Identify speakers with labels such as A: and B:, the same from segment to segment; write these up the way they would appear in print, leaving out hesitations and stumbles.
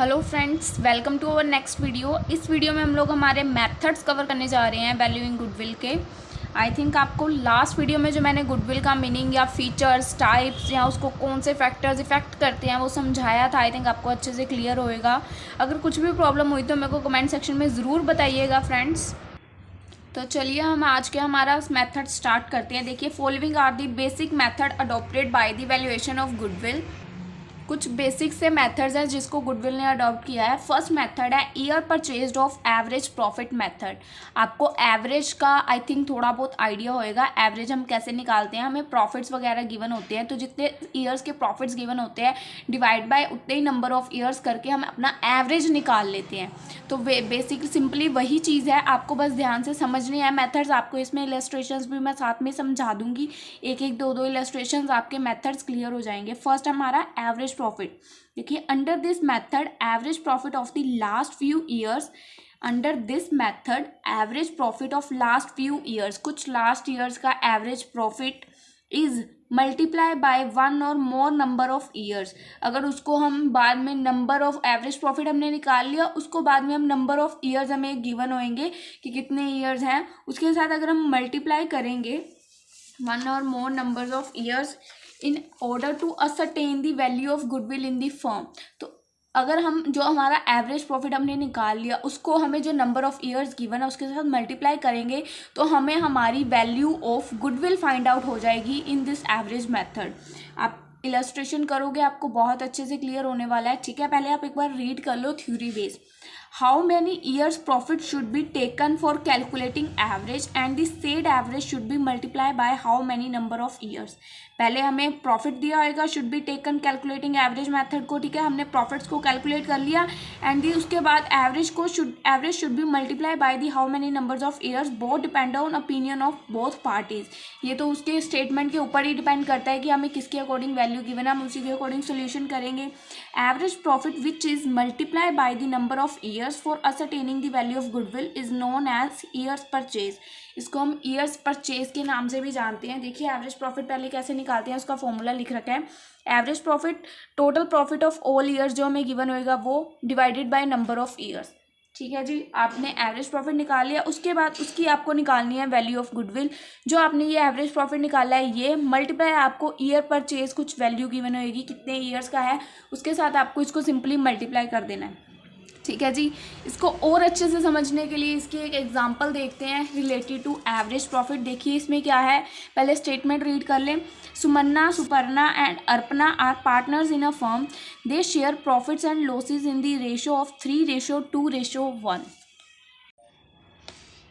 A: Hello friends, welcome to our next video. इस video में हम लोग हमारे मेथड्स कवर करने जा रहे हैं वैल्यूइंग गुडविल के। आई थिंक आपको लास्ट वीडियो में जो मैंने गुडविल का मीनिंग या फीचर्स टाइप्स या उसको कौन से फैक्टर्स इफेक्ट करते हैं वो समझाया था। आई थिंक आपको अच्छे से क्लियर होएगा। अगर कुछ भी प्रॉब्लम हुई तो मेरे को कमेंट सेक्शन में ज़रूर बताइएगा फ्रेंड्स। तो चलिए हम आज के हमारा मेथड स्टार्ट करते हैं। देखिए, following are the basic method adopted by the valuation of goodwill. कुछ बेसिक से मेथड्स हैं जिसको गुडविल ने अडॉप्ट किया है। फर्स्ट मेथड है year purchased of average profit method. आपको एवरेज का आई थिंक थोड़ा बहुत आइडिया होएगा। एवरेज हम कैसे निकालते हैं, हमें प्रॉफिट्स वगैरह गिवन होते हैं तो जितने ईयर्स के प्रॉफिट्स गिवन होते हैं डिवाइड बाय उतने ही नंबर ऑफ ईयर्स करके हम अपना एवरेज निकाल लेते हैं। तो वे बेसिक सिंपली वही चीज़ है, आपको बस ध्यान से समझनी है मेथड्स। आपको इसमें इलस्ट्रेशंस भी मैं साथ में समझा दूंगी, एक एक दो दो इलस्ट्रेशंस आपके मेथड्स क्लियर हो जाएंगे। फर्स्ट हमारा एवरेज प्रॉफिट। देखिए, under this method average profit of the last few years, under this method average profit of last few years, कुछ लास्ट ईयर्स का average profit is multiply by one or more number of years. अगर उसको हम बाद में number of average profit हमने निकाल लिया, उसको बाद में हम नंबर ऑफ ईयर्स हमें गिवन होंगे कि कितने ईयर्स हैं, उसके साथ अगर हम मल्टीप्लाई करेंगे one or more numbers of years in order to ascertain the value of goodwill in the firm. तो अगर हम जो हमारा एवरेज प्रॉफिट हमने निकाल लिया उसको हमें जो नंबर ऑफ ईयर्स गिवन है उसके साथ मल्टीप्लाई करेंगे तो हमें हमारी value of goodwill find out हो जाएगी इन दिस एवरेज मेथड। आप इलस्ट्रेशन करोगे आपको बहुत अच्छे से क्लियर होने वाला है। ठीक है, पहले आप एक बार रीड कर लो theory base. How many years profit should be taken for calculating average and the said average should be multiply by how many number of years. पहले हमें प्रॉफिट दिया होगा should be taken calculating average method को। ठीक है, हमने profits को calculate कर लिया एंड दी उसके बाद average should be multiply by the how many numbers of years, both depend on opinion of both parties. ये तो उसके स्टेटमेंट के ऊपर ही डिपेंड करता है कि हमें किसके अकॉर्डिंग वैल्यू गिवन है, हम उसी के अकॉर्डिंग सोल्यूशन करेंगे। Average profit which is multiply by the number of years for ascertaining the value of goodwill is known as years purchase. इसको हम ईयर्स परचेज के नाम से भी जानते हैं। देखिए, एवरेज प्रॉफिट पहले कैसे निकालते हैं उसका फॉर्मूला लिख रखा है। Average profit total profit of all years जो हमें गिवन होएगा वो divided by number of years. ठीक है जी, आपने एवरेज प्रॉफिट निकाल लिया, उसके बाद उसकी आपको निकालनी है वैल्यू ऑफ गुडविल। जो आपने ये एवरेज प्रॉफिट निकाला है ये मल्टीप्लाई आपको ईयर परचेज कुछ वैल्यू गिवन होएगी कितने ईयर्स का है, उसके साथ आपको इसको सिंपली मल्टीप्लाई कर देना है। ठीक है जी, इसको और अच्छे से समझने के लिए इसकी एक एग्जांपल देखते हैं रिलेटेड टू एवरेज प्रॉफिट। देखिए इसमें क्या है, पहले स्टेटमेंट रीड कर लें। Sumanna, Suparna and Arpana are partners in a firm. They share profits and losses in the ratio of 3:2:1।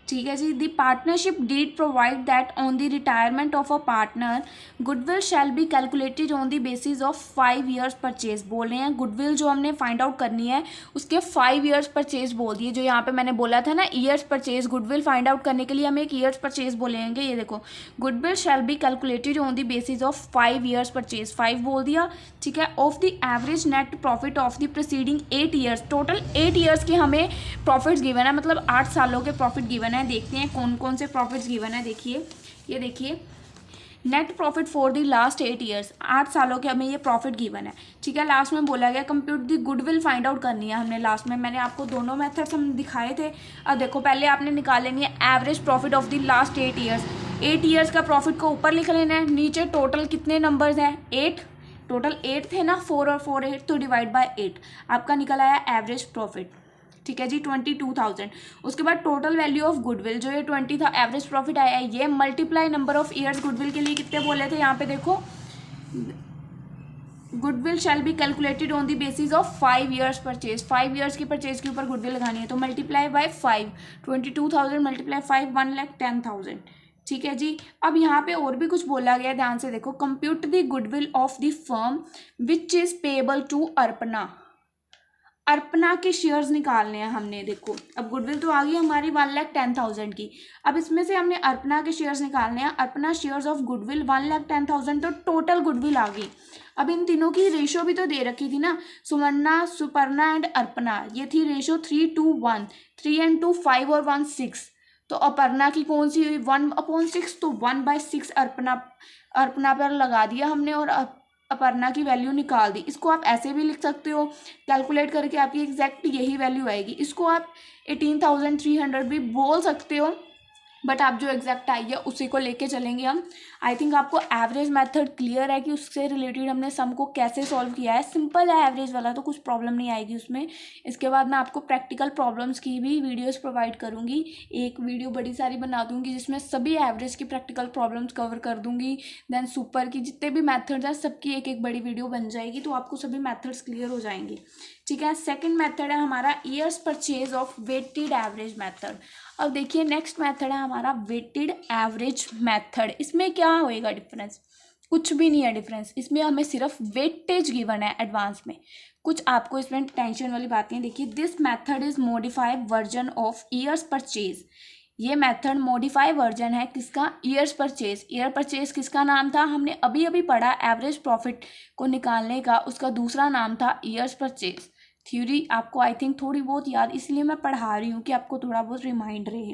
A: ठीक है जी, the partnership deed provide that on the retirement of a partner goodwill shall be calculated on the basis of 5 years purchase. बोल रहे हैं goodwill जो हमने find out करनी है उसके 5 ईयर्स परचेज बोल दिए। जो यहाँ पे मैंने बोला था ना years purchase, goodwill find out करने के लिए हम एक ईयर्स परचेज बोलेंगे। ये देखो, goodwill shall be calculated on the basis of 5 years purchase, 5 बोल दिया। ठीक है, of the average net profit of the preceding 8 years. Total 8 years के हमें प्रॉफिट्स गिवन है, मतलब 8 सालों के प्रॉफिट गिवन है। देखते हैं कौन कौन से प्रॉफिट्स गिवन है। देखिए, ये देखिए net profit for the last 8 years, 8 सालों के हमें ये प्रॉफिट गिवन है। ठीक है, लास्ट में बोला गया compute the goodwill find out करनी है हमने। लास्ट में मैंने आपको दोनों मेथड्स हम दिखाए थे। अब देखो, पहले आपने निकालेंगे average profit of the last 8 years. 8 years का प्रॉफिट को ऊपर लिख लेना है, नीचे टोटल कितने नंबर्स हैं 8, टोटल 8 थे ना, 4 और 4 8 तो डिवाइड बाय 8 आपका निकल आया एवरेज प्रॉफिट। ठीक है जी, 22,000। उसके बाद टोटल वैल्यू ऑफ गुडविल जो ये 20 था एवरेज प्रॉफिट आया है, ये multiply number of years goodwill के लिए कितने बोले थे यहाँ पे देखो, goodwill shall be calculated on the basis of 5 years purchase. 5 years की परचेज के ऊपर गुडविल लगानी है तो मल्टीप्लाई बाय 5, 22,000 मल्टीप्लाई 5, 1,10,000। ठीक है जी, अब यहाँ पे और भी कुछ बोला गया, ध्यान से देखो। Compute the goodwill of the firm which is payable to Arpana. Arpana के शेयर्स निकालने हैं हमने। देखो, अब गुडविल तो आ गई हमारी 1,10,000 की, अब इसमें से हमने अर्पणा के शेयर्स निकालने हैं। अर्पणा शेयर्स ऑफ गुडविल 1,10,000, तो टोटल गुडविल आ गई। अब इन तीनों की रेशियो भी तो दे रखी थी ना, सुमन्ना, सुपर्णा एंड अर्पणा, ये थी रेशियो 3:1, 3 and 2 5 और 1 6। तो अपर्णा की कौन सी हुई 1/6, तो 1/6 अर्पणा पर लगा दिया हमने और अपर्णा की वैल्यू निकाल दी। इसको आप ऐसे भी लिख सकते हो, कैलकुलेट करके आपकी एग्जैक्ट यही वैल्यू आएगी। इसको आप 18,300 भी बोल सकते हो, बट आप जो एग्जैक्ट आई है उसी को लेके चलेंगे हम। आई थिंक आपको एवरेज मेथड क्लियर है कि उससे रिलेटेड हमने सम को कैसे सॉल्व किया है। सिंपल है एवरेज वाला, तो कुछ प्रॉब्लम नहीं आएगी उसमें। इसके बाद मैं आपको प्रैक्टिकल प्रॉब्लम्स की भी वीडियोस प्रोवाइड करूंगी। एक वीडियो बड़ी सारी बना दूंगी जिसमें सभी एवरेज की प्रैक्टिकल प्रॉब्लम्स कवर कर दूंगी। देन सुपर की जितने भी मैथड्स हैं सबकी एक एक बड़ी वीडियो बन जाएगी, तो आपको सभी मैथड्स क्लियर हो जाएंगे। ठीक है, सेकेंड मैथड है हमारा years purchase of weighted average method. अब देखिए नेक्स्ट मेथड है हमारा वेटेड एवरेज मेथड। इसमें क्या होएगा डिफरेंस? कुछ भी नहीं है डिफरेंस, इसमें हमें सिर्फ वेटेज गिवन है एडवांस में। कुछ आपको इसमें टेंशन वाली बातें हैं। देखिए this method is modified version of years purchase. ये मेथड मॉडिफाई वर्जन है किसका? Years purchase. ईयर परचेज किसका नाम था? हमने अभी अभी पढ़ा एवरेज प्रॉफिट को निकालने का, उसका दूसरा नाम था ईयर्स परचेज। थ्योरी आपको आई थिंक थोड़ी बहुत याद, इसलिए मैं पढ़ा रही हूँ कि आपको थोड़ा बहुत रिमाइंड रहे।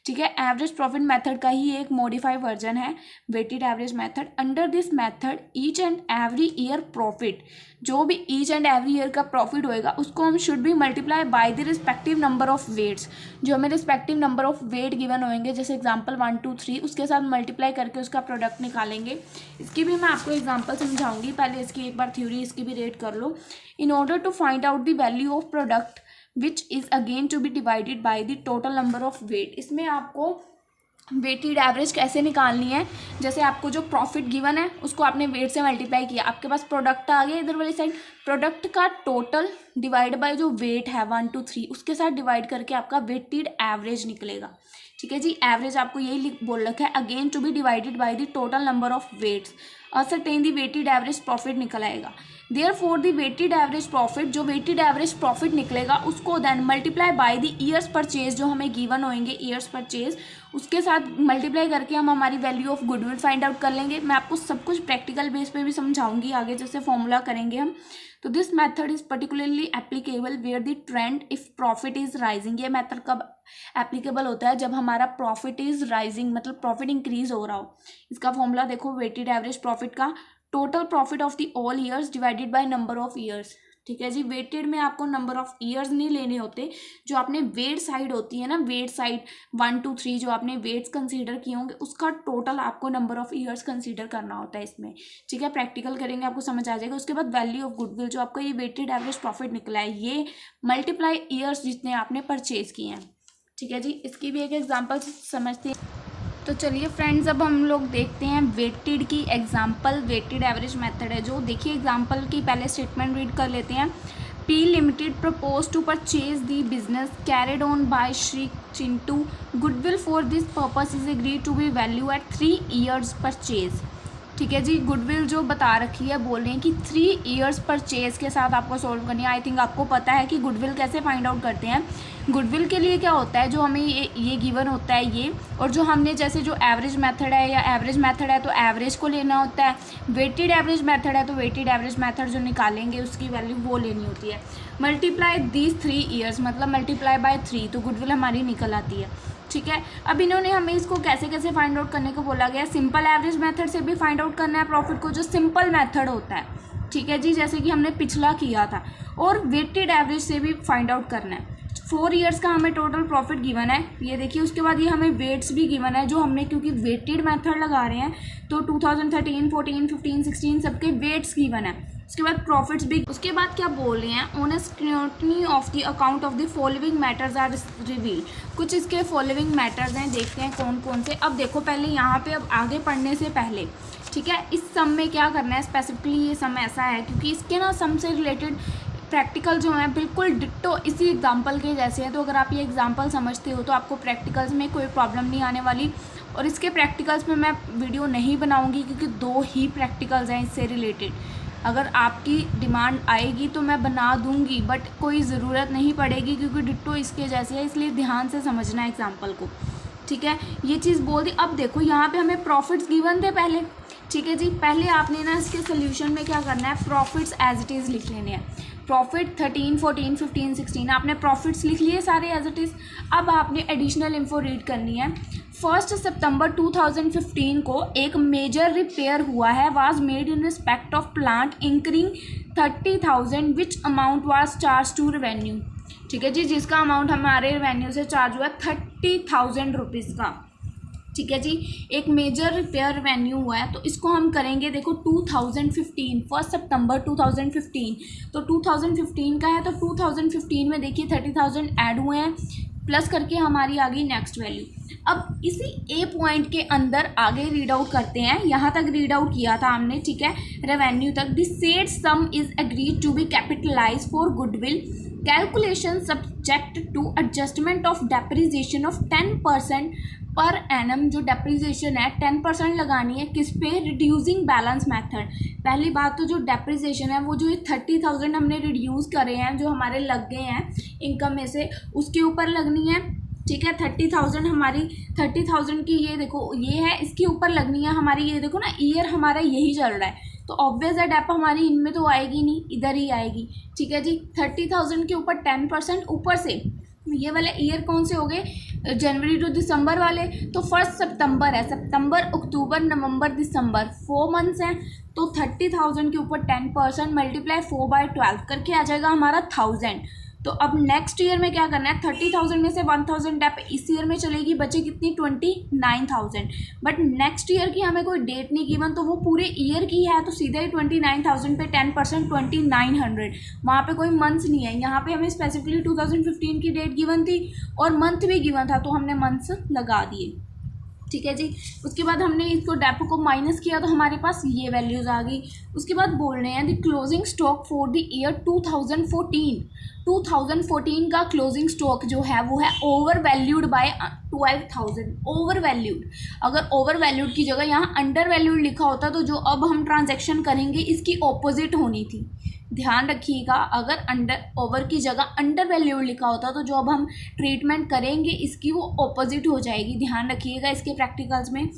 A: ठीक है, एवरेज प्रॉफिट मेथड का ही एक मॉडिफाइड वर्जन है weighted average method. Under this method each and every year profit, जो भी ईच एंड एवरी ईयर का प्रॉफिट होएगा उसको हम should be multiply by the respective number of weights. जो हमें respective number of weight given होंगे, जैसे एग्जाम्पल 1 2 3, उसके साथ मल्टीप्लाई करके उसका प्रोडक्ट निकालेंगे। इसकी भी मैं आपको एग्जाम्पल समझाऊंगी, पहले इसकी एक बार थ्योरी इसकी भी रेड कर लो। In order to find out the value of product which is again to be divided by the total number of weight, इसमें आपको वेटेड एवरेज कैसे निकालनी है? जैसे आपको जो प्रॉफिट गिवन है उसको आपने वेट से मल्टीप्लाई किया, आपके पास प्रोडक्ट आ गया इधर वाली साइड, प्रोडक्ट का टोटल डिवाइड बाय जो वेट है 1 2 3, उसके साथ डिवाइड करके आपका वेटेड एवरेज निकलेगा। ठीक है जी, एवरेज आपको यही बोल रखा है, again to be divided by the total number of weights, ascertain the weighted average profit निकल आएगा। Therefore the weighted average profit, जो वेटेड एवरेज प्रॉफिट निकलेगा उसको then multiply by the years purchase, जो हमें गिवन होंगे ईयर्स परचेज, उसके साथ मल्टीप्लाई करके हम हमारी value of goodwill find out कर लेंगे। मैं आपको सब कुछ प्रैक्टिकल बेस पे भी समझाऊंगी आगे, जैसे फॉर्मूला करेंगे हम। तो this method is particularly applicable where the trend if profit is rising. ये मेथड कब एप्लीकेबल होता है? जब हमारा प्रॉफिट इज राइजिंग, मतलब प्रॉफिट इंक्रीज हो रहा हो। इसका फॉर्मूला देखो, वेटेड एवरेज प्रॉफिट का total profit of the all years divided by number of years. ठीक है जी, वेटेड में आपको नंबर ऑफ ईयर्स नहीं लेने होते, जो आपने वेट साइड होती है ना, वेट साइड 1 2 3 जो आपने वेट्स कंसीडर किए होंगे उसका टोटल आपको नंबर ऑफ ईयर्स कंसीडर करना होता है इसमें। ठीक है, प्रैक्टिकल करेंगे आपको समझ आ जाएगा। उसके बाद वैल्यू ऑफ गुडविल, जो आपका ये वेटेड एवरेज प्रॉफिट निकला है, ये मल्टीप्लाई ईयर्स जितने आपने परचेज किए हैं। ठीक है जी, इसकी भी एक एग्जाम्पल समझते हैं। तो चलिए फ्रेंड्स, अब हम लोग देखते हैं वेटेड की एग्जांपल। वेटेड एवरेज मेथड है जो, देखिए एग्जांपल की पहले स्टेटमेंट रीड कर लेते हैं। P limited propose to purchase the business carried on by Shri Chintu. Goodwill for this purpose is agree to be value at 3 years purchase. ठीक है जी, गुडविल जो बता रखी है, बोल रहे हैं कि 3 ईयर्स परचेज के साथ आपको सॉल्व करनी है। आई थिंक आपको पता है कि गुडविल कैसे फाइंड आउट करते हैं। गुडविल के लिए क्या होता है, जो हमें ये गिवन होता है ये, और जो हमने जैसे जो एवरेज मेथड है या एवरेज मेथड है तो एवरेज को लेना होता है, वेटेड एवरेज मेथड है तो वेटेड एवरेज मेथड जो निकालेंगे उसकी वैल्यू वो लेनी होती है। मल्टीप्लाई दीज 3 ईयर्स, मतलब मल्टीप्लाई बाय 3, तो गुडविल हमारी निकल आती है। ठीक है, अब इन्होंने हमें इसको कैसे कैसे फाइंड आउट करने को बोला गया। सिंपल एवरेज मेथड से भी फाइंड आउट करना है प्रॉफिट को, जो सिंपल मेथड होता है। ठीक है जी, जैसे कि हमने पिछला किया था, और वेटेड एवरेज से भी फाइंड आउट करना है। 4 ईयर्स का हमें टोटल प्रॉफिट गिवन है, ये देखिए। उसके बाद ये हमें वेट्स भी गिवन है, जो हमने क्योंकि वेटेड मेथड लगा रहे हैं तो 2013 14 15 16 सबके वेट्स गिवन है। उसके बाद प्रॉफिट्स भी। उसके बाद क्या बोल रहे हैं, on scrutiny of the account of the following matters are reveal. कुछ इसके फॉलोइंग मैटर्स हैं, देखते हैं कौन कौन से। अब देखो पहले यहाँ पे, अब आगे पढ़ने से पहले, ठीक है, इस सम में क्या करना है स्पेसिफिकली। ये सम ऐसा है क्योंकि इसके ना सम से रिलेटेड प्रैक्टिकल जो है बिल्कुल डिट्टो इसी एग्जाम्पल के जैसे हैं। तो अगर आप ये एग्जाम्पल समझते हो तो आपको प्रैक्टिकल्स में कोई प्रॉब्लम नहीं आने वाली। और इसके प्रैक्टिकल्स में मैं वीडियो नहीं बनाऊंगी क्योंकि 2 ही प्रैक्टिकल्स हैं इससे रिलेटेड। अगर आपकी डिमांड आएगी तो मैं बना दूंगी, बट कोई ज़रूरत नहीं पड़ेगी क्योंकि डिट्टो इसके जैसे है, इसलिए ध्यान से समझना है एग्जाम्पल को। ठीक है, ये चीज़ बोल दी। अब देखो यहाँ पे हमें प्रॉफिट्स गिवन थे पहले। ठीक है जी, पहले आपने ना इसके सोल्यूशन में क्या करना है, प्रॉफिट्स एज इट इज़ लिख लेने हैं। प्रॉफिट 13, 14, 15, 16 आपने प्रॉफिट्स लिख लिए सारे एज इट इज़। अब आपने एडिशनल इन्फो रीड करनी है। 1 सितंबर 2015 को एक मेजर रिपेयर हुआ है, was made in respect of plant incurring 30,000 which amount was charge to revenue. ठीक है जी, जिसका अमाउंट हमारे रेवेन्यू से चार्ज हुआ 30,000 रुपीज़ का। ठीक है जी, एक मेजर रिपेयर रेवेन्यू हुआ है, तो इसको हम करेंगे देखो 2015, 1 सितंबर 2015, तो 2015 का है, तो 2015 में देखिए 30,000 ऐड हुए हैं, प्लस करके हमारी आ गई नेक्स्ट वैल्यू। अब इसी ए पॉइंट के अंदर आगे रीड आउट करते हैं, यहाँ तक रीड आउट किया था हमने, ठीक है, रेवेन्यू तक। The said sum is agreed to be capitalise for goodwill calculation subject to adjustment of depreciation of 10% per annum. जो डेप्रिसिएशन है 10% लगानी है, किस पे? Reducing balance method. पहली बात तो जो डेप्रिसिएशन है वो जो 30,000 हमने रिड्यूस करे हैं, जो हमारे लग गए हैं इनकम में से, उसके ऊपर लगनी है। ठीक है, 30,000 हमारी 30,000 की ये देखो ये है, इसके ऊपर लगनी है हमारी, ये देखो ना ईयर हमारा यही चल रहा है, तो ऑब्वियस है डेप हमारी इनमें तो आएगी नहीं, इधर ही आएगी। ठीक है जी, 30,000 के ऊपर 10% ऊपर से। ये वाले ईयर कौन से हो गए? जनवरी टू दिसंबर वाले, तो 1 सितंबर है, सितंबर, अक्टूबर, नवंबर, दिसंबर, 4 मंथ्स हैं, तो 30,000 के ऊपर 10% मल्टीप्लाई 4/12 करके आ जाएगा हमारा 1000। तो अब नेक्स्ट ईयर में क्या करना है? 30,000 में से 1,000 डेप इस ईयर में चलेगी, बचे कितनी? 29,000। बट नेक्स्ट ईयर की हमें कोई डेट नहीं गिवन, तो वो पूरे ईयर की है, तो सीधा ही 29,000 पे 10% 2900, वहाँ पे कोई मंथ्स नहीं है। यहाँ पे हमें स्पेसिफिकली 2015 की डेट गिवन थी और मंथ भी गिवन था, तो हमने मंथ्स लगा दिए। ठीक है जी, उसके बाद हमने इसको डेपो को माइनस किया, तो हमारे पास ये वैल्यूज़ आ गई। उसके बाद बोल रहे हैं the closing stock for the year 2014 का क्लोजिंग स्टॉक जो है वो है over valued bye 12,000। Over valued, अगर ओवर वैल्यूड की जगह यहाँ अंडर वैल्यूड लिखा होता तो जो अब हम ट्रांजैक्शन करेंगे इसकी ऑपोजिट होनी थी। ध्यान रखिएगा, अगर अंडर ओवर की जगह अंडर वैल्यूड लिखा होता तो जो अब हम ट्रीटमेंट करेंगे इसकी वो ऑपोजिट हो जाएगी। ध्यान रखिएगा इसके प्रैक्टिकल्स में।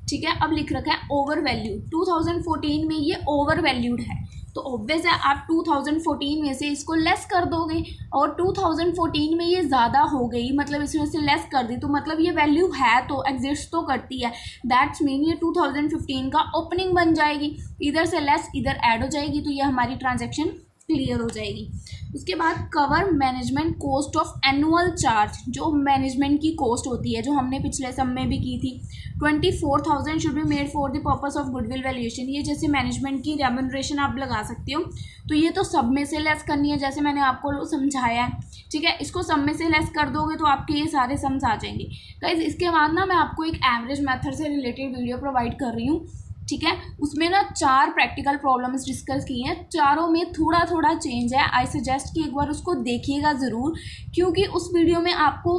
A: ठीक है, अब लिख रखा है ओवर वैल्यूड, 2014 में ये ओवर वैल्यूड है, तो ऑब्वियस है आप 2014 में से इसको लेस कर दोगे, और 2014 में ये ज़्यादा हो गई, मतलब इसमें से लेस कर दी, तो मतलब ये वैल्यू है तो एग्जिस्ट तो करती है, दैट्स मीन ये 2015 का ओपनिंग बन जाएगी, इधर से लेस इधर ऐड हो जाएगी, तो ये हमारी ट्रांजैक्शन क्लियर हो जाएगी। उसके बाद cover management cost of annual charge, जो मैनेजमेंट की कॉस्ट होती है, जो हमने पिछले सब में भी की थी, 24,000 should be made for the purpose of goodwill valuation. ये जैसे मैनेजमेंट की रेम्यूनरेशन आप लगा सकते हो, तो ये तो सब में से लेस करनी है, जैसे मैंने आपको समझाया है। ठीक है, इसको सब में से लेस कर दोगे तो आपके ये सारे सम्स आ जाएंगे। गाइस, इसके बाद ना मैं आपको एक एवरेज मेथड से रिलेटेड वीडियो प्रोवाइड कर रही हूँ। ठीक है, उसमें ना 4 प्रैक्टिकल प्रॉब्लम्स डिस्कस की हैं, चारों में थोड़ा थोड़ा चेंज है। आई सजेस्ट कि एक बार उसको देखिएगा ज़रूर, क्योंकि उस वीडियो में आपको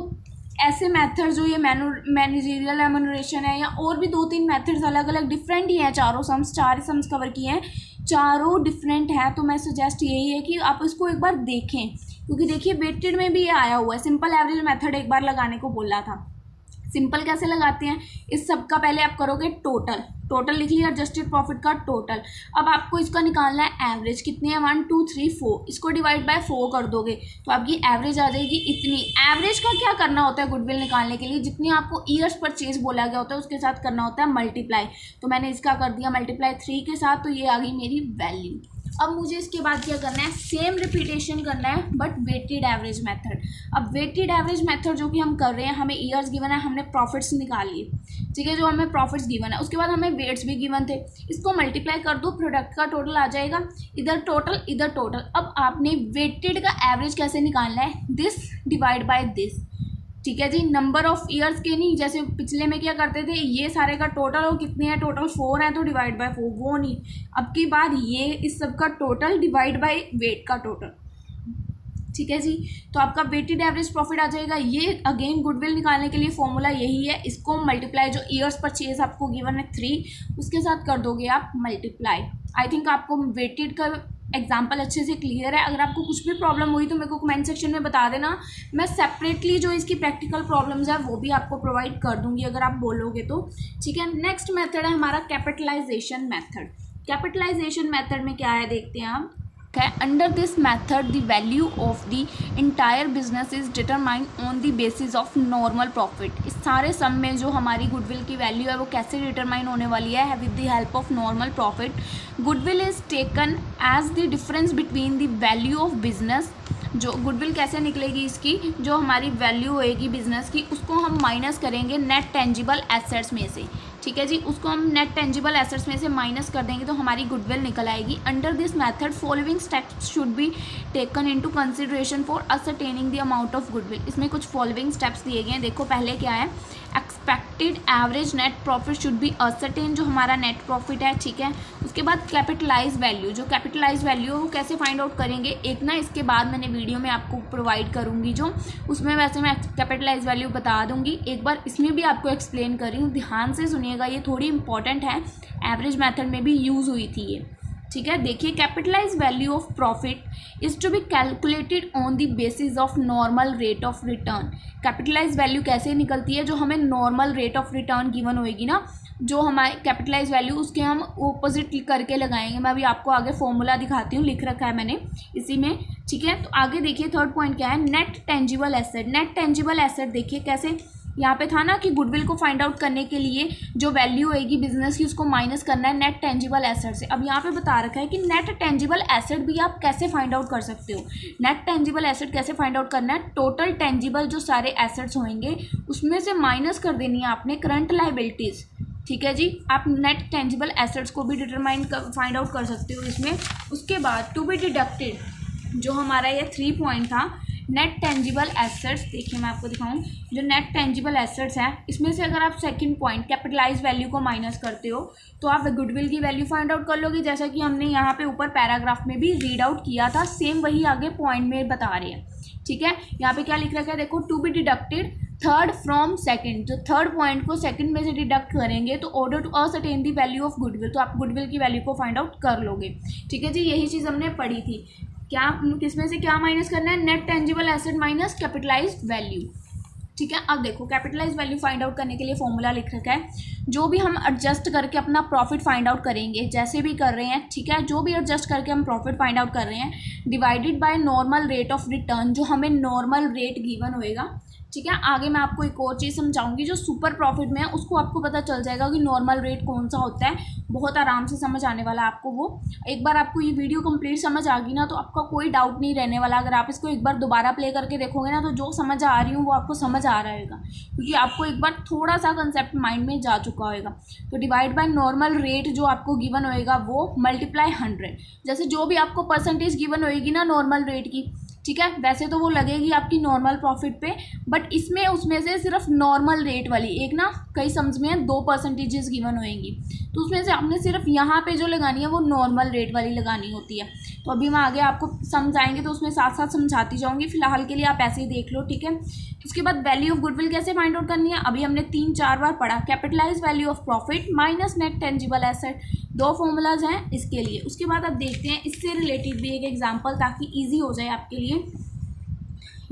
A: ऐसे मेथड जो ये मैनेजरियल रेम्यूनरेशन है या और भी 2-3 मेथड्स अलग अलग डिफरेंट ही हैं, 4 सम्स कवर किए हैं, चारों डिफरेंट हैं। तो मैं सजेस्ट यही है कि आप इसको एक बार देखें, क्योंकि देखिए वेटेड में भी ये आया हुआ है। सिंपल एवरेज मेथड एक बार लगाने को बोला था। सिंपल कैसे लगाते हैं? इस सब का पहले आप करोगे टोटल लिख लिया, एडजस्टेड प्रॉफिट का टोटल। अब आपको इसका निकालना है एवरेज, कितने हैं? 1 2 3 4, इसको डिवाइड बाय 4 कर दोगे तो आपकी एवरेज आ जाएगी इतनी। एवरेज का क्या करना होता है गुडविल निकालने के लिए? जितनी आपको ईयर्स परचेज बोला गया होता है उसके साथ करना होता है मल्टीप्लाई। तो मैंने इसका कर दिया मल्टीप्लाई 3 के साथ, तो ये आ गई मेरी वैल्यू। अब मुझे इसके बाद क्या करना है? सेम रिपीटेशन करना है बट वेटेड एवरेज मेथड। अब वेटेड एवरेज मेथड जो कि हम कर रहे हैं, हमें ईयर्स गिवन है, हमने प्रॉफिट्स निकाल लिए। ठीक है, जो हमें प्रॉफिट्स गिवन है, उसके बाद हमें वेट्स भी गिवन थे, इसको मल्टीप्लाई कर दो, प्रोडक्ट का टोटल आ जाएगा, इधर टोटल इधर टोटल। अब आपने वेटेड का एवरेज कैसे निकालना है? This divide by this. ठीक है जी, नंबर ऑफ ईयर्स के नहीं, जैसे पिछले में क्या करते थे, ये सारे का टोटल और कितने हैं, टोटल 4 है तो डिवाइड बाय 4, वो नहीं। अब की बार ये इस सब का टोटल डिवाइड बाय वेट का टोटल। ठीक है जी, तो आपका वेटेड एवरेज प्रॉफिट आ जाएगा। ये अगेन गुडविल निकालने के लिए फॉर्मूला यही है, इसको मल्टीप्लाई, जो ईयर्स परचेज आपको गिवन है 3, उसके साथ कर दोगे आप मल्टीप्लाई। आई थिंक आपको वेटेड का एग्जाम्पल अच्छे से क्लियर है। अगर आपको कुछ भी प्रॉब्लम हुई तो मेरे को कमेंट सेक्शन में बता देना, मैं सेपरेटली जो इसकी प्रैक्टिकल प्रॉब्लम्स है वो भी आपको प्रोवाइड कर दूंगी अगर आप बोलोगे तो। ठीक है, नेक्स्ट मेथड है हमारा कैपिटलाइजेशन मेथड। कैपिटलाइजेशन मेथड में क्या है देखते हैं हम। रखा है, under this method the value of the entire business is determined on the basis of normal profit. इस सारे सम में जो हमारी गुडविल की वैल्यू है वो कैसे डिटरमाइन होने वाली है, with the help of normal profit. Goodwill is taken as the difference between the value of business. जो गुडविल कैसे निकलेगी इसकी, जो हमारी वैल्यू होएगी बिजनेस की उसको हम माइनस करेंगे नेट टेंजिबल एसेट्स में से, ठीक है जी, उसको हम नेट टेंजिबल एसेट्स में से माइनस कर देंगे तो हमारी गुडविल निकल आएगी। Under this method following steps should be taken into consideration for ascertaining the amount of goodwill. इसमें कुछ फॉलोइंग स्टेप्स दिए गए हैं। देखो पहले क्या है, expected average net profit should B ascertain, जो हमारा नेट प्रॉफिट है, ठीक है। उसके बाद कैपिटलाइज वैल्यू, जो कैपिटलाइज वैल्यू है वो कैसे फाइंड आउट करेंगे, एक ना इसके बाद मैंने वीडियो में आपको प्रोवाइड करूँगी जो, उसमें वैसे मैं कैपिटलाइज वैल्यू बता दूँगी। एक बार इसमें भी आपको एक्सप्लेन कर रही हूँ, ध्यान से सुनिएगा, ये थोड़ी इंपॉर्टेंट है, एवरेज मेथड में भी यूज़ हुई थी ये, ठीक है। देखिए capitalise value of profit is to be calculated on the basis of normal rate of return. Capitalise value कैसे निकलती है, जो हमें normal rate of return given होएगी ना, जो हमारे कैपिटलाइज वैल्यू उसके हम ऑपोजिट करके लगाएंगे। मैं अभी आपको आगे फॉर्मूला दिखाती हूँ, लिख रखा है मैंने इसी में, ठीक है। तो आगे देखिए थर्ड पॉइंट क्या है, net tangible asset. Net tangible asset देखिए कैसे, यहाँ पे था ना कि गुडविल को फाइंड आउट करने के लिए जो वैल्यू होएगी बिजनेस की उसको माइनस करना है नेट टेंजिबल एसेट से। अब यहाँ पे बता रखा है कि नेट टेंजिबल एसेट भी आप कैसे फाइंड आउट कर सकते हो। नेट टेंजिबल एसेट कैसे फाइंड आउट करना है, टोटल टेंजिबल जो सारे एसेट्स होंगे उसमें से माइनस कर देनी है आपने करंट लाइबिलिटीज़, ठीक है जी। आप नेट टेंजिबल एसेट्स को भी डिटरमाइन फाइंड आउट कर सकते हो इसमें। उसके बाद टू बी डिडक्टेड, जो हमारा ये 3 पॉइंट था, नेट टेंजिबल एसेट्स। देखिए मैं आपको दिखाऊं, जो नेट टेंजिबल एसेट्स है इसमें से अगर आप सेकंड पॉइंट कैपिटलाइज वैल्यू को माइनस करते हो तो आप गुडविल की वैल्यू फाइंड आउट कर लोगे, जैसा कि हमने यहाँ पे ऊपर पैराग्राफ में भी रीड आउट किया था, सेम वही आगे पॉइंट में बता रहे हैं, ठीक है। यहाँ पे क्या लिख रखा है देखो, to be deducted third from second, जो थर्ड पॉइंट को सेकंड में से डिडक्ट करेंगे तो order to ascertain the value of goodwill, तो आप गुडविल की वैल्यू को फाइंड आउट कर लोगे, ठीक है जी। यही चीज़ हमने पढ़ी थी, क्या किसमें से क्या माइनस करना है, net tangible asset minus capitalised value, ठीक है। अब देखो कैपिटलाइज वैल्यू फाइंड आउट करने के लिए फॉर्मूला लिख रखा है, जो भी हम एडजस्ट करके अपना प्रॉफिट फाइंड आउट करेंगे, जैसे भी कर रहे हैं, ठीक है, जो भी एडजस्ट करके हम प्रॉफिट फाइंड आउट कर रहे हैं, divided by normal rate of return, जो हमें नॉर्मल रेट गिवन होएगा, ठीक है। आगे मैं आपको एक और चीज़ समझाऊंगी, जो सुपर प्रॉफिट में है उसको आपको पता चल जाएगा कि नॉर्मल रेट कौन सा होता है, बहुत आराम से समझ आने वाला है आपको वो। एक बार आपको ये वीडियो कंप्लीट समझ आ गई ना तो आपका कोई डाउट नहीं रहने वाला। अगर आप इसको एक बार दोबारा प्ले करके देखोगे ना तो जो समझ आ रही हूँ वो आपको समझ आ रहेगा, क्योंकि आपको एक बार थोड़ा सा कंसेप्ट माइंड में जा चुका होगा। तो डिवाइड बाय नॉर्मल रेट जो आपको गिवन होएगा वो मल्टीप्लाई 100, जैसे जो भी आपको परसेंटेज गिवन होएगी ना नॉर्मल रेट की, ठीक है, वैसे तो वो लगेगी आपकी नॉर्मल प्रॉफिट पे, बट इसमें उसमें से सिर्फ नॉर्मल रेट वाली एक ना, कई सम्स में 2 परसेंटेजेस गिवन होएंगी, तो उसमें से आपने सिर्फ यहाँ पे जो लगानी है वो नॉर्मल रेट वाली लगानी होती है। तो अभी मैं आगे आपको समझाएंगे तो उसमें साथ साथ समझाती जाऊँगी, फिलहाल के लिए आप ऐसे ही देख लो, ठीक है। उसके बाद वैल्यू ऑफ गुडविल कैसे फाइंड आउट करनी है, अभी हमने 3-4 बार पढ़ा, capitalise value of profit minus net tangible asset, 2 formulas हैं इसके लिए। उसके बाद अब देखते हैं इससे रिलेटेड भी एक एग्जाम्पल, ताकि ईजी हो जाए आपके लिए।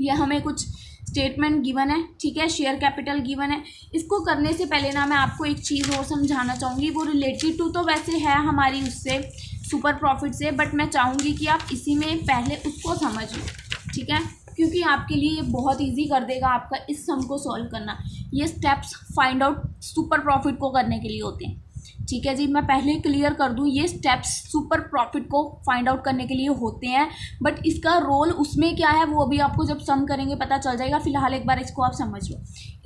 A: यह हमें कुछ स्टेटमेंट गिवन है, ठीक है, शेयर कैपिटल गिवन है। इसको करने से पहले ना मैं आपको एक चीज़ और समझाना चाहूँगी, वो रिलेटेड टू तो वैसे है हमारी उससे सुपर प्रॉफिट से, बट मैं चाहूँगी कि आप इसी में पहले उसको समझ लो, ठीक है, क्योंकि आपके लिए ये बहुत इजी कर देगा आपका इस सम को सॉल्व करना। ये steps find out super profit को करने के लिए होते हैं, ठीक है जी। मैं पहले क्लियर कर दूं, ये स्टेप्स सुपर प्रॉफिट को फाइंड आउट करने के लिए होते हैं, बट इसका रोल उसमें क्या है वो अभी आपको जब सम करेंगे पता चल जाएगा। फिलहाल एक बार इसको आप समझ लो।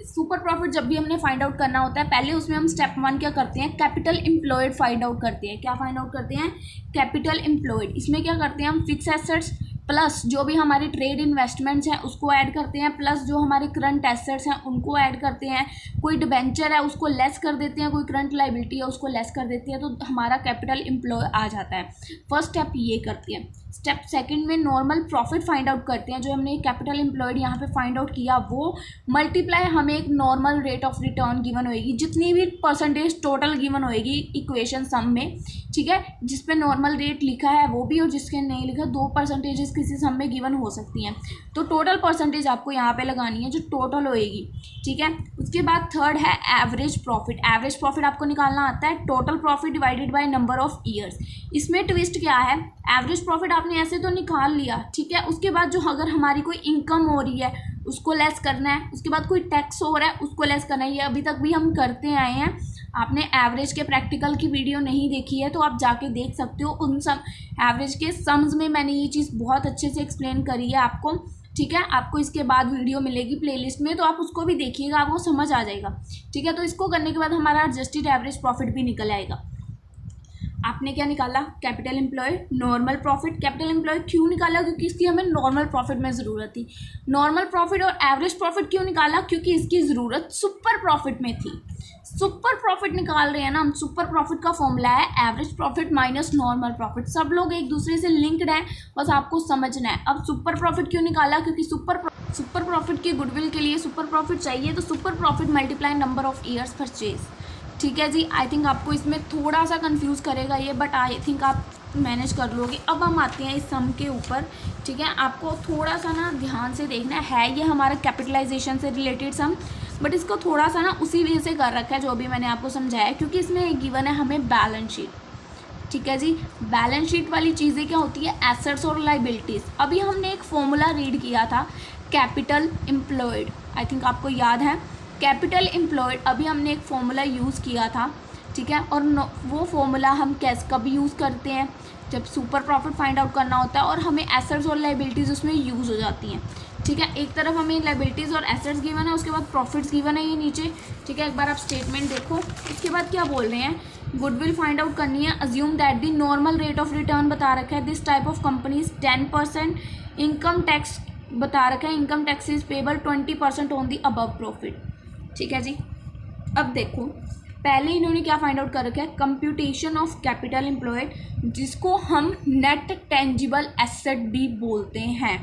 A: सुपर प्रॉफिट जब भी हमने फाइंड आउट करना होता है, पहले उसमें हम स्टेप 1 क्या करते हैं, कैपिटल एम्प्लॉयड फाइंड आउट करते हैं। क्या फाइंड आउट करते हैं, कैपिटल एम्प्लॉयड। इसमें क्या करते हैं हम, फिक्स एसेट्स प्लस जो भी हमारे ट्रेड इन्वेस्टमेंट्स हैं उसको ऐड करते हैं, प्लस जो हमारे करंट एसेट्स हैं उनको ऐड करते हैं, कोई डिबेंचर है उसको लेस कर देते हैं, कोई करंट लाइबिलिटी है उसको लेस कर देते हैं, तो हमारा कैपिटल एम्प्लॉय आ जाता है। फर्स्ट स्टेप ये करते हैं। स्टेप सेकंड में नॉर्मल प्रॉफिट फाइंड आउट करते हैं, जो हमने कैपिटल एम्प्लॉयड यहाँ पे फाइंड आउट किया वो मल्टीप्लाई हमें एक normal rate of return given होएगी, जितनी भी परसेंटेज टोटल गिवन होएगी इक्वेशन सम में, ठीक है, जिस पे नॉर्मल रेट लिखा है वो भी और जिसके नहीं लिखा, 2 परसेंटेजेस किसी सम में गिवन हो सकती हैं, तो टोटल परसेंटेज आपको यहाँ पे लगानी है जो टोटल होएगी, ठीक है। उसके बाद थर्ड है एवरेज प्रॉफिट। एवरेज प्रॉफिट आपको निकालना आता है, total profit divided by number of years. इसमें ट्विस्ट क्या है, एवरेज प्रॉफिट आपने ऐसे तो निकाल लिया, ठीक है। उसके बाद जो अगर हमारी कोई इनकम हो रही है उसको लेस करना है, उसके बाद कोई टैक्स हो रहा है उसको लेस करना है। ये अभी तक भी हम करते आए हैं। आपने एवरेज के प्रैक्टिकल की वीडियो नहीं देखी है तो आप जाके देख सकते हो। उन सम एवरेज के सम्स में मैंने ये चीज़ बहुत अच्छे से एक्सप्लेन करी है आपको, ठीक है। आपको इसके बाद वीडियो मिलेगी प्लेलिस्ट में, तो आप उसको भी देखिएगा, आपको समझ आ जाएगा, ठीक है। तो इसको करने के बाद हमारा एडजस्टेड एवरेज प्रॉफिट भी निकल आएगा। आपने क्या निकाला? Capital employed, normal profit. Capital employed क्यों निकाला? क्योंकि इसकी हमें नॉर्मल प्रॉफिट में ज़रूरत थी। नॉर्मल प्रॉफिट और एवरेज प्रॉफिट क्यों निकाला? क्योंकि इसकी ज़रूरत सुपर प्रॉफिट में थी। सुपर प्रॉफिट निकाल रहे हैं ना हम। सुपर प्रॉफिट का फॉर्मूला है average profit minus normal profit. सब लोग एक दूसरे से लिंक्ड हैं, बस आपको समझना है। अब सुपर प्रॉफिट क्यों निकाला? क्योंकि सुपर प्रॉफिट की गुडविल के लिए सुपर प्रॉफिट चाहिए, तो super profit multiply number of years purchase, ठीक है जी। आई थिंक आपको इसमें थोड़ा सा कंफ्यूज करेगा ये, बट आई थिंक आप मैनेज कर लोगे। अब हम आते हैं इस सम के ऊपर, ठीक है। आपको थोड़ा सा ना ध्यान से देखना है। ये हमारा कैपिटलाइजेशन से रिलेटेड सम, बट इसको थोड़ा सा ना उसी वजह से कर रखा है जो अभी मैंने आपको समझाया, क्योंकि इसमें गिवन है हमें बैलेंस शीट, ठीक है जी। बैलेंस शीट वाली चीज़ें क्या होती है? एसेट्स और लाइबिलिटीज़। अभी हमने एक फॉर्मूला रीड किया था कैपिटल एम्प्लॉयड, आई थिंक आपको याद है। कैपिटल एम्प्लॉयड अभी हमने एक फॉर्मूला यूज़ किया था, ठीक है। और वो फॉर्मूला हम कैसे कभी यूज़ करते हैं? जब सुपर प्रॉफिट फाइंड आउट करना होता है और हमें एसेट्स और लाइबिलिटीज़ उसमें यूज़ हो जाती हैं, ठीक है। एक तरफ हमें लाइबिलिटीज़ और एसेट्स गिवन है, उसके बाद प्रॉफिट्स गिवन है ये नीचे, ठीक है। एक बार आप स्टेटमेंट देखो। इसके बाद क्या बोल रहे हैं? गुडविल फाइंड आउट करनी है। Assume that the normal rate of return बता रखा है this type of companies 10%। Income tax बता रखा है, income tax is payable 20% on the above profit, ठीक है जी। अब देखो, पहले इन्होंने क्या फाइंड आउट कर रखा है? कंप्यूटेशन ऑफ कैपिटल एम्प्लॉयड, जिसको हम नेट टेंजिबल एसेट भी बोलते हैं।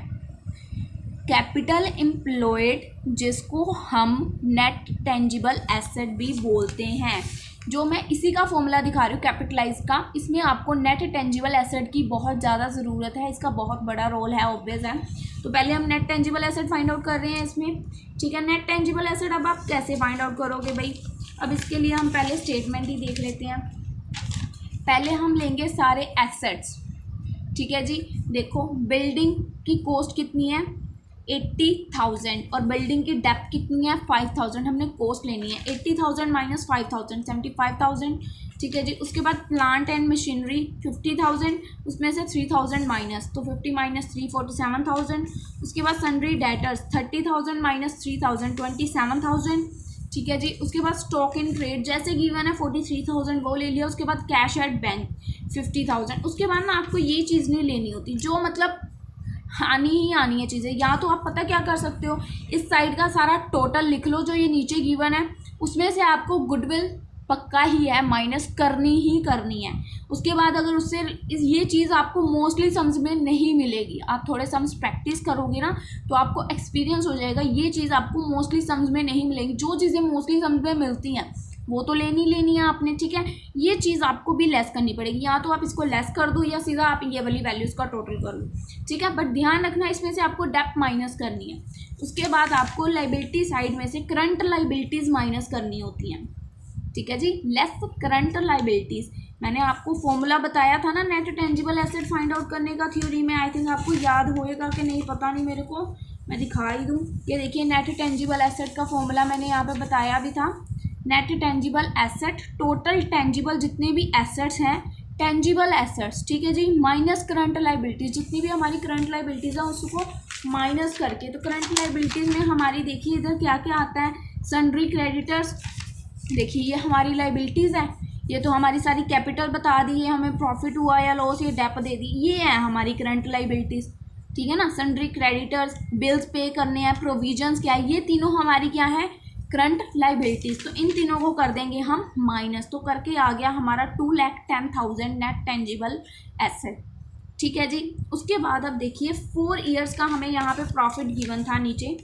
A: कैपिटल एम्प्लॉयड जिसको हम नेट टेंजिबल एसेट भी बोलते हैं, जो मैं इसी का फॉर्मूला दिखा रही हूँ कैपिटलाइज का। इसमें आपको नेट टेंजिबल एसेट की बहुत ज़्यादा ज़रूरत है, इसका बहुत बड़ा रोल है, ऑब्वियस है। तो पहले हम net tangible asset find out कर रहे हैं इसमें, ठीक है। नेट टेंजिबल एसेट अब आप कैसे फाइंड आउट करोगे भाई? अब इसके लिए हम पहले स्टेटमेंट ही देख लेते हैं। पहले हम लेंगे सारे एसेट्स, ठीक है जी। देखो, बिल्डिंग की कॉस्ट कितनी है? 80,000, और बिल्डिंग की डेप्थ कितनी है? 5,000। हमने कॉस्ट लेनी है। 80,000 माइनस 5,000 75,000, ठीक है जी। उसके बाद प्लांट एंड मशीनरी 50,000, उसमें से 3,000 माइनस, तो 50 माइनस 3 47,000। उसके बाद सन्ड्री डेटर्स 30,000 माइनस 3,000 27,000, ठीक है जी। उसके बाद स्टॉक इन ट्रेड जैसे गिवन है 43,000, वो ले लिया। उसके बाद कैश एट बैंक 50,000। उसके बाद ना आपको ये चीज़ नहीं लेनी होती, जो मतलब आनी ही आनी है चीज़ें। या तो आप पता क्या कर सकते हो, इस साइड का सारा टोटल लिख लो जो ये नीचे गिवन है, उसमें से आपको गुडविल पक्का ही है माइनस करनी ही करनी है। उसके बाद अगर उससे ये चीज़ आपको मोस्टली सम्स में नहीं मिलेगी, आप थोड़े सम्स प्रैक्टिस करोगे ना तो आपको एक्सपीरियंस हो जाएगा। ये चीज़ आपको मोस्टली सम्स में नहीं मिलेगी। जो चीज़ें मोस्टली सम्स में मिलती हैं वो तो लेनी है आपने, ठीक है। ये चीज़ आपको भी लेस करनी पड़ेगी, या तो आप इसको लेस कर दो या सीधा आप ये वाली वैल्यूज़ का टोटल कर लो, ठीक है। बट ध्यान रखना इसमें से आपको डेप्थ माइनस करनी है। उसके बाद आपको लाइबिलिटी साइड में से करंट लाइबिलिटीज़ माइनस करनी होती हैं, ठीक है जी। लेस करंट लाइबिलिटीज़, मैंने आपको फॉर्मूला बताया था ना net tangible asset find out करने का थ्योरी में। आई थिंक आपको याद होएगा कि नहीं पता नहीं, मेरे को मैं दिखा ही दूँ। ये देखिए, नेट टेंजिबल एसेट का फॉर्मूला मैंने यहाँ पे बताया भी था। Net tangible asset, total tangible जितने भी एसेट्स हैं, टेंजिबल एसेट्स, ठीक है जी, माइनस करंट लाइबिलिटीज़, जितनी भी हमारी करंट लाइबिलिटीज़ है उसको माइनस करके। तो करंट लाइबिलिटीज़ में हमारी देखिए इधर क्या क्या आता है? सन्ड्री क्रेडिटर्स, देखिए ये हमारी लाइबिलिटीज़ है। ये तो हमारी सारी कैपिटल बता दी है, हमें प्रॉफिट हुआ या लॉस ये डेप दे दी, ये है हमारी करंट लाइबिलिटीज़, ठीक है ना। सन्ड्री क्रेडिटर्स, बिल्स पे करने हैं, प्रोविजंस क्या है, ये तीनों हमारी क्या है? Current liabilities. तो इन तीनों को कर देंगे हम माइनस, तो करके आ गया हमारा 2,10,000 नेट टेंजिबल एसेट, ठीक है जी। उसके बाद अब देखिए 4 ईयर्स का हमें यहाँ पे प्रॉफिट गिवन था, नीचे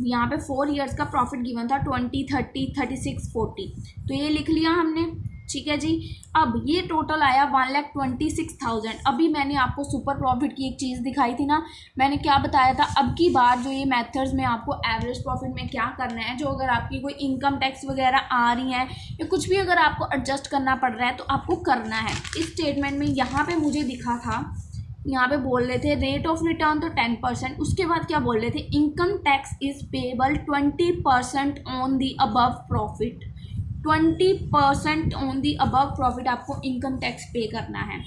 A: यहाँ पे 4 ईयर्स का प्रॉफिट गिवन था 20, 30, 36, 40, तो ये लिख लिया हमने, ठीक है जी। अब ये टोटल आया 1,26,000। अभी मैंने आपको सुपर प्रॉफिट की एक चीज़ दिखाई थी ना, मैंने क्या बताया था? अब की बार जो ये मेथड्स में आपको एवरेज प्रॉफिट में क्या करना है, जो अगर आपकी कोई इनकम टैक्स वगैरह आ रही है या कुछ भी अगर आपको एडजस्ट करना पड़ रहा है तो आपको करना है। इस स्टेटमेंट में यहाँ पे मुझे दिखा था, यहाँ पे बोल रहे थे रेट ऑफ रिटर्न तो 10%, उसके बाद क्या बोल रहे थे, income tax is payable 20% on the above profit. 20% on the above profit आपको इनकम टैक्स पे करना है।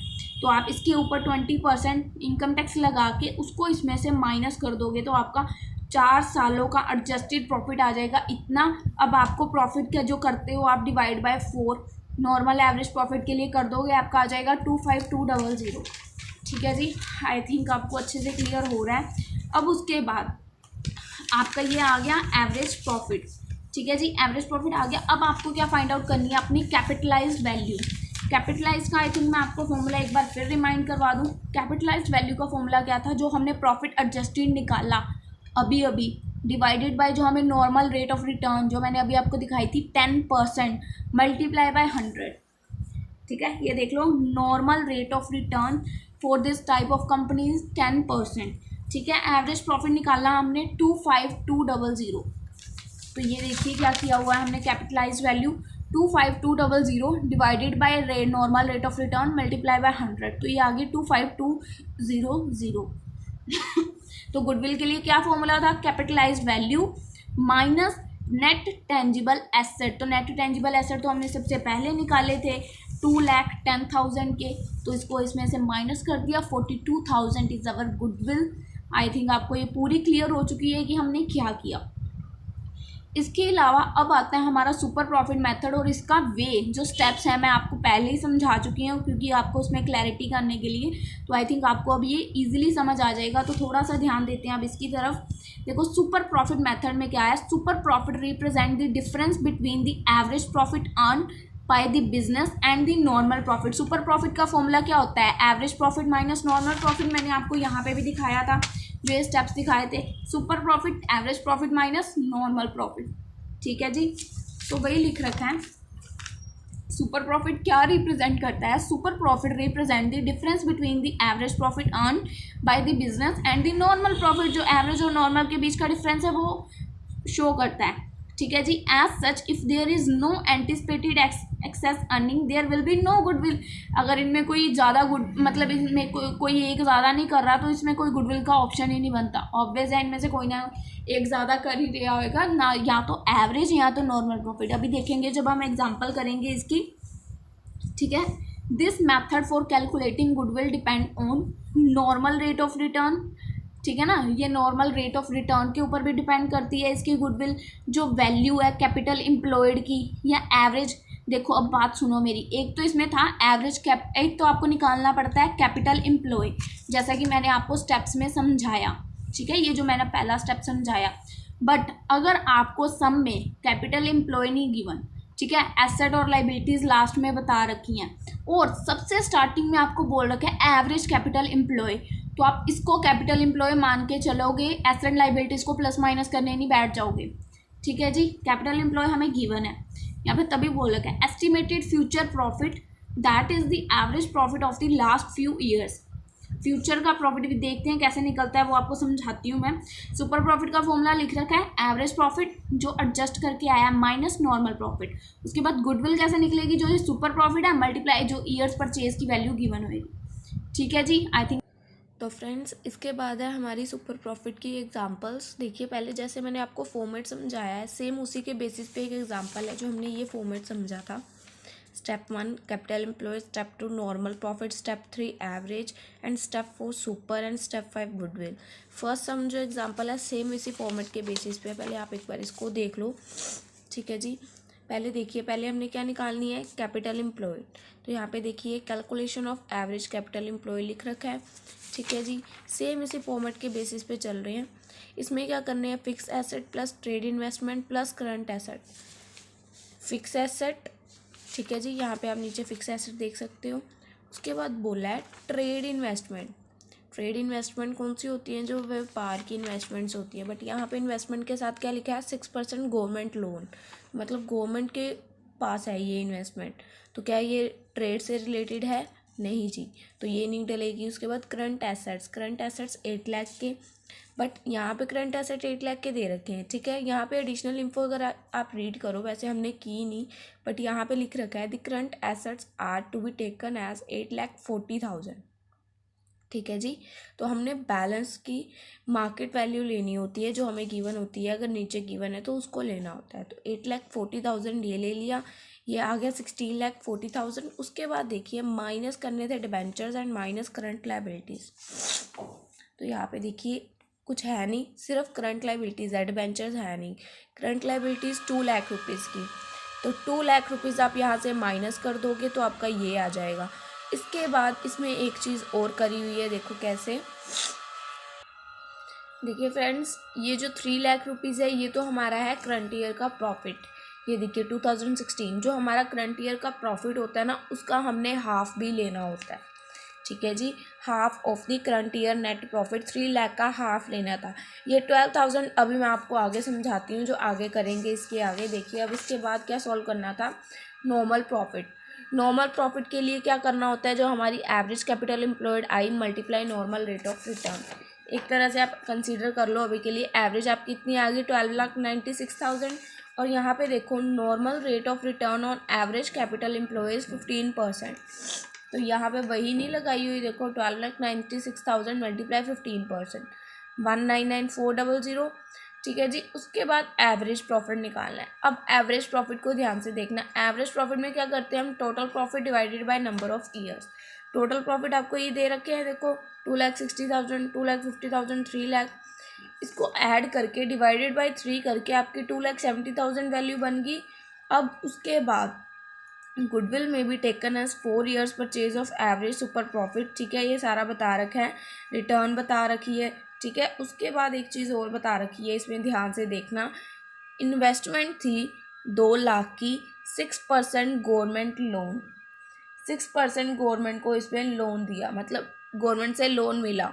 A: तो आप इसके ऊपर 20% इनकम टैक्स लगा के उसको इसमें से माइनस कर दोगे तो आपका 4 सालों का एडजस्टेड प्रॉफिट आ जाएगा इतना। अब आपको प्रॉफिट का जो करते हो आप divide by 4 normal average profit के लिए कर दोगे, आपका आ जाएगा 25200। ठीक है जी, आई थिंक आपको अच्छे से क्लियर हो रहा है। अब उसके बाद आपका ये आ गया एवरेज प्रॉफिट। ठीक है जी, एवरेज प्रॉफिट आ गया। अब आपको क्या फाइंड आउट करनी है, अपनी कैपिटलाइज्ड वैल्यू। कैपिटलाइज का आई थिंक मैं आपको फॉर्मूला एक बार फिर रिमाइंड करवा दूं। कैपिटलाइज्ड वैल्यू का फॉर्मूला क्या था, जो हमने प्रॉफिट एडजस्टेड निकाला अभी अभी, डिवाइडेड बाय जो हमें नॉर्मल रेट ऑफ रिटर्न जो मैंने अभी आपको दिखाई थी 10% मल्टीप्लाई बाय 100। ठीक है, ये देख लो, normal rate of return for this type of companies 10%। ठीक है, एवरेज प्रॉफिट निकालना हमने 25200। तो ये देखिए क्या किया हुआ है हमने, capitalise value 25200 divided by normal rate of return multiply by 100, तो ये आ गई 25200। तो गुडविल के लिए क्या फॉर्मूला था, capitalise value minus net tangible asset. तो नेट टेंजिबल एसेट तो हमने सबसे पहले निकाले थे 2,10,000 के, तो इसको इसमें से माइनस कर दिया, 42,000 is our goodwill. I think आपको ये पूरी क्लियर हो चुकी है कि हमने क्या किया। इसके अलावा अब आता है हमारा सुपर प्रॉफिट मेथड, और इसका वे जो स्टेप्स हैं मैं आपको पहले ही समझा चुकी हूँ क्योंकि आपको उसमें क्लैरिटी करने के लिए, तो आई थिंक आपको अब ये इजीली समझ आ जाएगा। तो थोड़ा सा ध्यान देते हैं अब इसकी तरफ। देखो सुपर प्रॉफिट मेथड में क्या है, super profit represent the difference between the average profit earn by the business and the normal profit. Super profit का फॉर्मूला क्या होता है, average profit minus normal profit. मैंने आपको यहाँ पे भी दिखाया था, जो ये स्टेप्स दिखाए थे, super profit average profit minus normal profit. ठीक है जी, तो वही लिख रखा है। सुपर प्रॉफिट क्या रिप्रेजेंट करता है, super profit represent the difference between the average profit earn by the business and the normal profit. जो एवरेज और नॉर्मल के बीच का डिफरेंस है वो शो करता है। ठीक है जी, as such if there is no anticipated excess earning there will be no goodwill. अगर इनमें कोई ज़्यादा गुड मतलब इनमें कोई एक ज़्यादा नहीं कर रहा तो इसमें कोई गुडविल का ऑप्शन ही नहीं बनता। ऑब्वियस है इनमें से कोई ना एक ज़्यादा कर ही रहा होगा ना, या तो एवरेज या तो नॉर्मल प्रॉफिट। अभी देखेंगे जब हम एग्जाम्पल करेंगे इसकी। ठीक है, this method for calculating goodwill depend on normal rate of return. ठीक है ना, ये नॉर्मल रेट ऑफ रिटर्न के ऊपर भी डिपेंड करती है इसकी गुडविल। जो वैल्यू है कैपिटल एम्प्लॉयड की या एवरेज, देखो अब बात सुनो मेरी, एक तो इसमें था एवरेज एक तो आपको निकालना पड़ता है कैपिटल एम्प्लॉय, जैसा कि मैंने आपको स्टेप्स में समझाया। ठीक है, ये जो मैंने पहला स्टेप समझाया। बट अगर आपको सम में कैपिटल एम्प्लॉय नहीं गिवन, ठीक है, एसेट और लाइबिलिटीज लास्ट में बता रखी हैं, और सबसे स्टार्टिंग में आपको बोल रखा है एवरेज कैपिटल एम्प्लॉय, तो आप इसको कैपिटल एम्प्लॉय मान के चलोगे, एसेट लाइबिलिटीज को प्लस माइनस करने नहीं बैठ जाओगे। ठीक है जी, कैपिटल एम्प्लॉय हमें गिवन है यहाँ पे, तभी बोल रखा है estimated future profit that is the average profit of the last few years. Future का प्रॉफिट भी देखते हैं कैसे निकलता है, वो आपको समझाती हूँ मैं। सुपर प्रॉफिट का फॉर्मूला लिख रखा है एवरेज प्रॉफिट जो एडजस्ट करके आया माइनस नॉर्मल प्रॉफिट। उसके बाद गुडविल कैसे निकलेगी, जो ये सुपर प्रॉफिट है मल्टीप्लाई जो ईयर्स परचेज की वैल्यू गिवन होगी। ठीक है जी, आई थिंक।
B: तो फ्रेंड्स इसके बाद है हमारी सुपर प्रॉफिट की एग्जांपल्स। देखिए पहले जैसे मैंने आपको फॉर्मेट समझाया है, सेम उसी के बेसिस पे एक एग्जांपल है जो हमने ये फॉर्मेट समझा था। Step 1 capital employ, step 2 normal profit, step 3 average and step 4 super and step 5 goodwill. First some जो एग्जांपल है सेम इसी फॉर्मेट के बेसिस पे, पहले आप एक बार इसको देख लो। ठीक है जी, पहले देखिए, पहले हमने क्या निकालनी है, कैपिटल एम्प्लॉय। तो यहाँ पे देखिए calculation of average capital employ लिख रखा है। ठीक है जी, सेम इसी फॉर्मेट के बेसिस पे चल रहे हैं। इसमें क्या करने हैं, fix asset plus trade investment plus current asset. Fix asset, ठीक है जी, यहाँ पे आप नीचे फिक्स एसेट देख सकते हो। उसके बाद बोला है ट्रेड इन्वेस्टमेंट। ट्रेड इन्वेस्टमेंट कौन सी होती है, जो व्यापार की इन्वेस्टमेंट्स होती है, बट यहाँ पे इन्वेस्टमेंट के साथ क्या लिखा है, 6% गवर्नमेंट लोन, मतलब गवर्नमेंट के पास है ये इन्वेस्टमेंट। तो क्या ये ट्रेड से रिलेटेड है, नहीं जी, तो ये नहीं डलेगी। उसके बाद current assets, current assets 8 lakh के, बट यहाँ पे करंट एसेट 8 लाख के दे रखे हैं। ठीक है, यहाँ पे एडिशनल इन्फो अगर आप रीड करो, वैसे हमने की नहीं, बट यहाँ पे लिख रखा है the current assets are to be taken as 8,40,000। ठीक है जी। तो हमने बैलेंस की मार्केट वैल्यू लेनी होती है जो हमें गिवन होती है, अगर नीचे गिवन है तो उसको लेना होता है। तो 8,40,000 ये ले लिया, ये आ गया 16,40,000। उसके बाद देखिए माइनस करने थे debentures and minus current liabilities. तो यहाँ पे देखिए कुछ है नहीं, सिर्फ करंट लायबिलिटीज़ है, डिबेंचर्स है नहीं। करंट लायबिलिटीज़ 2 लाख रुपीज़ की, तो 2 लाख रुपीज़ आप यहाँ से माइनस कर दोगे तो आपका ये आ जाएगा। इसके बाद इसमें एक चीज़ और करी हुई है, देखो कैसे। देखिए फ्रेंड्स, ये जो 3 लाख रुपीज़ है ये तो हमारा है करंट ईयर का प्रॉफिट। ये देखिए 2016 जो हमारा करंट ईयर का प्रॉफिट होता है ना, उसका हमने हाफ भी लेना होता है। ठीक है जी, half of the current year net profit, 3 lakh का हाफ लेना था। ये 12,000 अभी मैं आपको आगे समझाती हूँ, जो आगे करेंगे इसके आगे। देखिए अब इसके बाद क्या सॉल्व करना था, नॉर्मल प्रॉफिट। नॉर्मल प्रॉफिट के लिए क्या करना होता है, जो हमारी average capital employed I multiply normal rate of return. एक तरह से आप कंसीडर कर लो अभी के लिए, एवरेज आपकी कितनी आ गई 12,96,000, और यहाँ पे देखो normal rate of return on average capital employees 15%। तो यहाँ पे वही नहीं लगाई हुई, देखो 12,96,000 मल्टीप्लाई 15%, 199,400। ठीक है जी। उसके बाद एवरेज प्रॉफिट निकालना है। अब एवरेज प्रॉफिट को ध्यान से देखना, एवरेज प्रॉफिट में क्या करते हैं हम, total profit divided by number of years. Total profit आपको ये दे रखे हैं, देखो 2,60,000, 2,50,000, 3 लाख। इसको ऐड करके डिवाइडेड बाय 3 करके आपकी 2,70,000 वैल्यू बन गई। अब उसके बाद गुडविल में भी taken as 4 years purchase of average super profit. ठीक है, ये सारा बता रखा है, रिटर्न बता रखी है। ठीक है, उसके बाद एक चीज़ और बता रखी है, इसमें ध्यान से देखना। इन्वेस्टमेंट थी 2 लाख की, 6% गवर्नमेंट लोन, 6% गवर्नमेंट को इसमें लोन दिया, मतलब गवर्नमेंट से लोन मिला।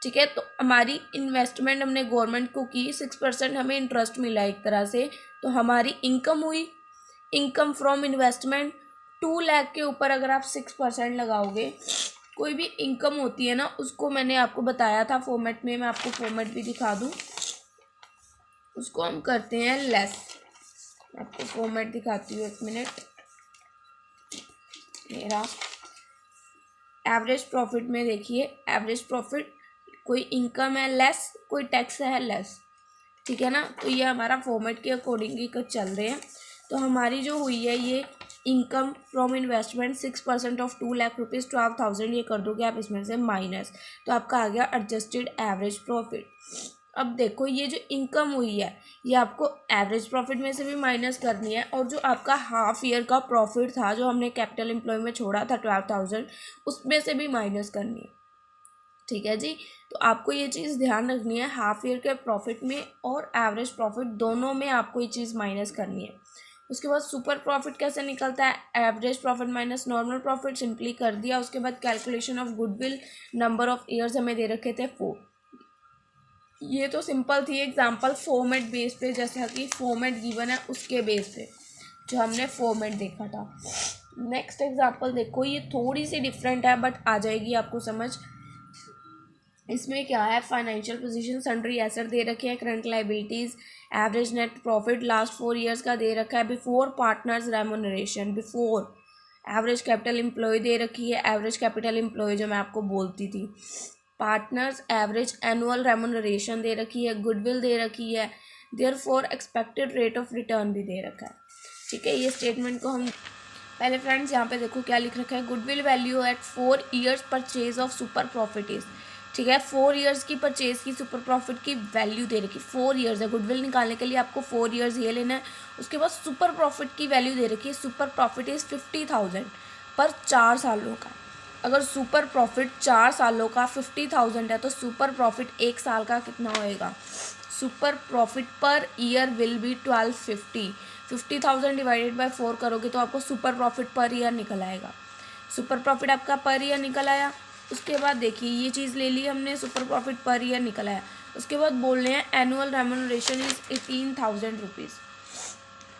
B: ठीक है, तो हमारी इन्वेस्टमेंट हमने गवर्नमेंट को की, 6% हमें इंटरेस्ट मिला एक तरह से, तो हमारी इनकम हुई। इनकम फ्रॉम इन्वेस्टमेंट 2 लाख के ऊपर अगर आप 6% लगाओगे, कोई भी इनकम होती है ना, उसको मैंने आपको बताया था फॉर्मेट में, मैं आपको फॉर्मेट भी दिखा दूं, उसको हम करते हैं लेस। आपको फॉर्मेट दिखाती हूँ, एक मिनट। मेरा एवरेज प्रॉफिट में देखिए, एवरेज प्रॉफिट कोई इनकम है लेस, कोई टैक्स है लेस। ठीक है ना, तो ये हमारा फॉर्मेट के अकॉर्डिंग ही चल रहे हैं। तो हमारी जो हुई है ये income from investment 6% of 2 lakh rupees 12,000, ये कर दोगे आप इसमें से माइनस, तो आपका आ गया एडजस्टेड एवरेज प्रॉफिट। अब देखो ये जो इनकम हुई है ये आपको एवरेज प्रॉफिट में से भी माइनस करनी है, और जो आपका हाफ ईयर का प्रॉफिट था जो हमने कैपिटल एम्प्लॉय में छोड़ा था 12,000, उसमें से भी माइनस करनी है। ठीक है जी, तो आपको ये चीज़ ध्यान रखनी है, हाफ ईयर के प्रॉफिट में और एवरेज प्रॉफिट दोनों में आपको ये चीज़ माइनस करनी है। उसके बाद सुपर प्रॉफिट कैसे निकलता है, average profit minus normal profit, simply कर दिया। उसके बाद calculation of goodwill, number of years हमें दे रखे थे 4। ये तो सिंपल थी एग्जांपल फॉर्मेट बेस पे, जैसा कि फॉर्मेट गिवन है उसके बेस पे जो हमने फॉर्मेट देखा था। नेक्स्ट एग्जांपल देखो, ये थोड़ी सी डिफरेंट है बट आ जाएगी आपको समझ। इसमें क्या है, फाइनेंशियल पोजीशन, सन्ड्री एसेट दे रखे हैं, current liabilities, average net profit last 4 years का दे रखा है, before partners remuneration, before average capital employ दे रखी है, एवरेज कैपिटल एम्प्लॉय जो मैं आपको बोलती थी, पार्टनर्स एवरेज एनुअल रेम्यूनरेशन दे रखी है, गुडविल दे रखी है, therefore expected rate of return भी दे रखा है। ठीक है, ये स्टेटमेंट को हम पहले फ्रेंड्स यहाँ पे देखो क्या लिख रखा है, goodwill value at 4 years purchase of super profit is. ठीक है, 4 ईयर्स की परचेज की सुपर प्रॉफिट की वैल्यू दे रखी, 4 ईयर्स है, गुडविल निकालने के लिए आपको 4 ईयर्स ये लेना है। उसके बाद सुपर प्रॉफिट की वैल्यू दे रखी है, सुपर प्रॉफिट इज़ 50,000 पर 4 सालों का। अगर सुपर प्रॉफिट 4 सालों का 50,000 है तो सुपर प्रॉफिट 1 साल का कितना होएगा, super profit per year will be 1250। 50,000 divided by 4 करोगे तो आपको सुपर प्रॉफिट पर ईयर निकल आएगा। सुपर प्रॉफिट आपका पर ईयर निकल आया। उसके बाद देखिए ये चीज़ ले ली हमने, सुपर प्रॉफिट पर ईयर निकल आया। उसके बाद बोल रहे हैं annual remuneration is 18,000 rupees.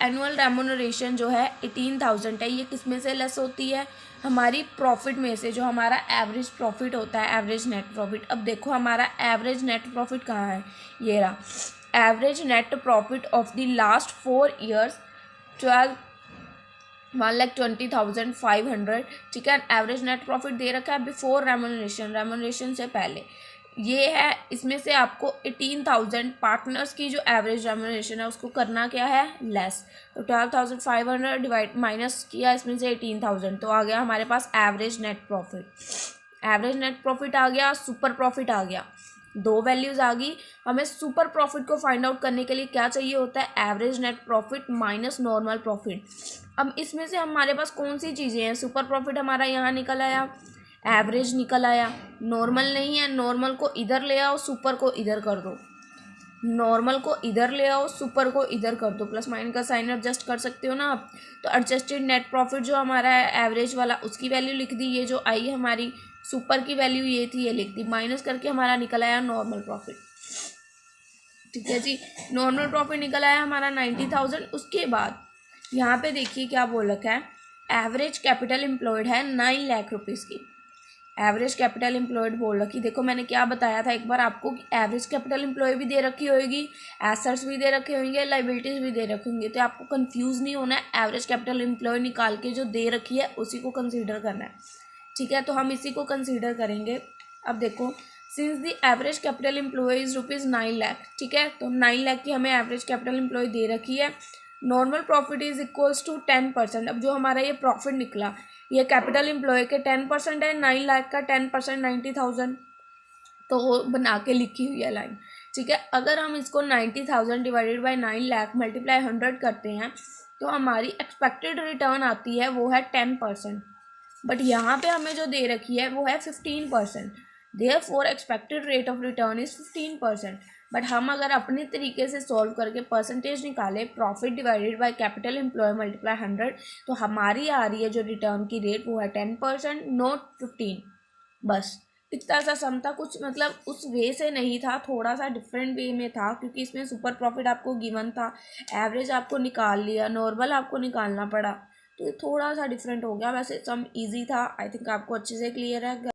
B: Annual remuneration जो है 18,000 है, ये किस में से लेस होती है, हमारी प्रॉफिट में से, जो हमारा एवरेज प्रॉफिट होता है, एवरेज नेट प्रॉफिट। अब देखो हमारा एवरेज नेट प्रॉफिट कहाँ है, ये रहा, average net profit of the last 4 years 1,20,500, ठीक है। एवरेज नेट प्रॉफिट दे रखा है बिफोर रेमुनरेशन से पहले, ये है। इसमें से आपको 18,000 पार्टनर्स की जो एवरेज रेमुनरेशन है उसको करना क्या है, लेस। तो 12,500 डिवाइड माइनस किया इसमें से 18,000, तो आ गया हमारे पास average net profit. Average net profit आ गया, सुपर प्रॉफिट आ गया, दो वैल्यूज़ आ गई। हमें सुपर प्रॉफिट को फाइंड आउट करने के लिए क्या चाहिए होता है, average net profit minus normal profit. अब इसमें से हमारे पास कौन सी चीज़ें हैं, सुपर प्रॉफिट हमारा यहाँ निकल आया, एवरेज निकल आया, नॉर्मल नहीं है, नॉर्मल को इधर ले आओ, सुपर को इधर कर दो, नॉर्मल को इधर ले आओ, सुपर को इधर कर दो, प्लस माइनस का साइन एडजस्ट कर सकते हो ना आप। तो एडजस्टेड नेट प्रॉफिट जो हमारा है एवरेज वाला, उसकी वैल्यू लिख दी, ये जो आई हमारी सुपर की वैल्यू ये थी, ये लिख दी, माइनस करके हमारा निकल आया नॉर्मल प्रॉफिट, ठीक है जी। नॉर्मल प्रॉफिट निकल आया हमारा 90,000। उसके बाद यहाँ पे देखिए क्या बोल रखा है, एवरेज कैपिटल एम्प्लॉयड है 9 लाख रुपीज़ की। एवरेज कैपिटल एम्प्लॉयड बोल रखी, देखो मैंने क्या बताया था एक बार आपको कि एवरेज कैपिटल एम्प्लॉय भी दे रखी होगी, एसेट्स भी दे रखे होंगे, लाइबिलिटीज़ भी दे रखे होंगे, तो आपको कंफ्यूज नहीं होना है। एवरेज कैपिटल एम्प्लॉय निकाल के जो दे रखी है उसी को कंसीडर करना है, ठीक है। तो हम इसी को कंसीडर करेंगे। अब देखो, since the average capital employ is ₹9 lakh, ठीक है, तो 9 लाख की हमें एवरेज कैपिटल एम्प्लॉय दे रखी है। Normal profit is equals to 10%। अब जो हमारा ये प्रॉफिट निकला, ये कैपिटल एम्प्लॉय के 10% है, 9 लाख का 10% 90,000, तो वो बना के लिखी हुई है लाइन, ठीक है। अगर हम इसको 90,000 डिवाइडेड बाई 9 लाख मल्टीप्लाई 100 करते हैं तो हमारी एक्सपेक्टेड रिटर्न आती है वो है 10%, बट यहाँ पे हमें जो दे रखी है वो है 15%। Therefore expected rate of return is 15%। But हम अगर अपने तरीके से सॉल्व करके परसेंटेज निकालें, profit divided by capital employ multiply 100, तो हमारी आ रही है जो रिटर्न की रेट वो है 10%, नॉट 15। बस इतना सा सम था, कुछ मतलब उस वे से नहीं था, थोड़ा सा डिफरेंट वे में था, क्योंकि इसमें सुपर प्रॉफिट आपको गिवन था, एवरेज आपको निकाल लिया, नॉर्मल आपको निकालना पड़ा, तो थोड़ा सा डिफरेंट हो गया। वैसे सम इजी था, आई थिंक आपको अच्छे से क्लियर है।